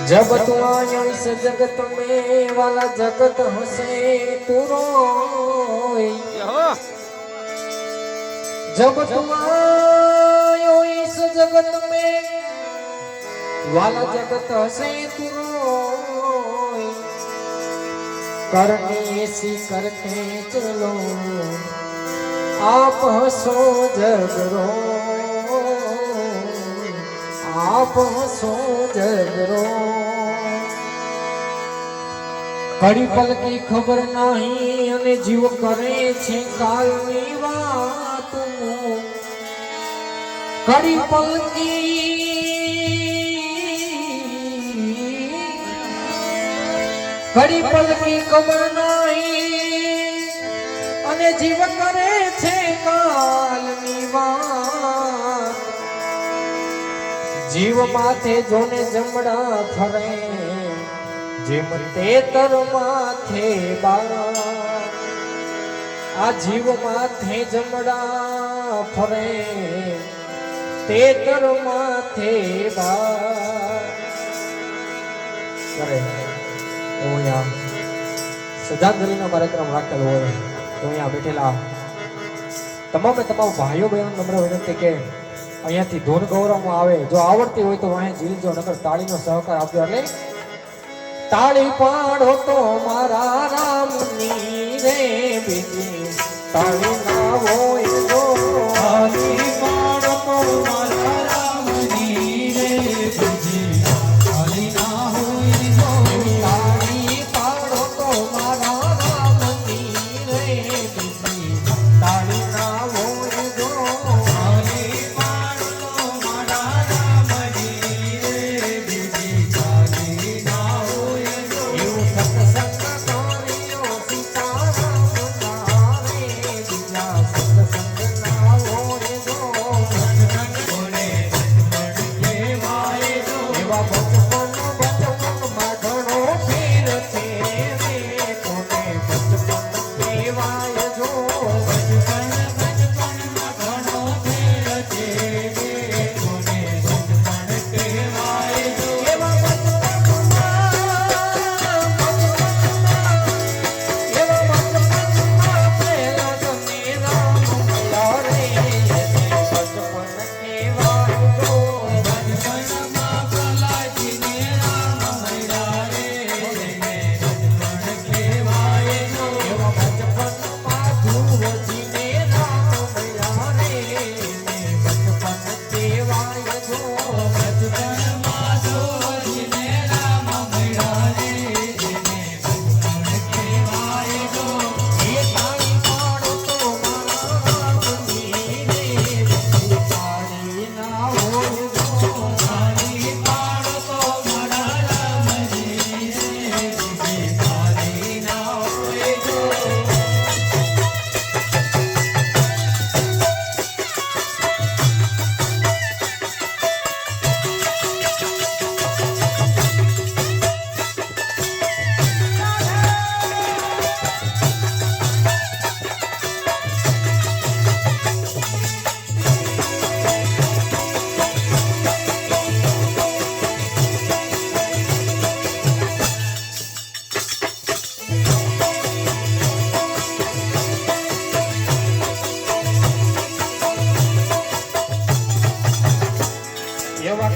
जब तू आयो इस जगत में वाला जगत हंसे तू रोए। जब तू आयो इस जगत में वाला जगत हंसे तू रोए। करनी ऐसी करके चलो आप हंसो जग रो। आप हंसो जग रो। घड़ी पल की खबर नहीं अने जीव करे छे कालनी वात। घड़ी पल की खबर नहीं अने जीव करे छे कालनी वात। जीव माथे जोने जमड़ा फरे जेम तेतर माथे बारा। आ जीव माथे जमड़ा फरे तेतर माथे बार करे। तो यहाँ श्रद्धांजलि नो कार्यक्रम राखेल होय तो यहाँ बैठेला तमाम भाईओ बहनों नम्र विनंती के અહીંયાથી ધૂન ગૌરવમાં આવે। જો આવડતી હોય તો વાહે ઝીલજો, નકર તાળીનો સહકાર આપજો। એટલે તાળી પાડો તો મારા રામની રે બીજી તાળી ના હોય જો। તાળી પાડો તો મારા રામની રે બીજી તાળી ના હોય જો। તાળી પાડો તો મારા રામની રે બીજી તાળી ના હોય જો। એવા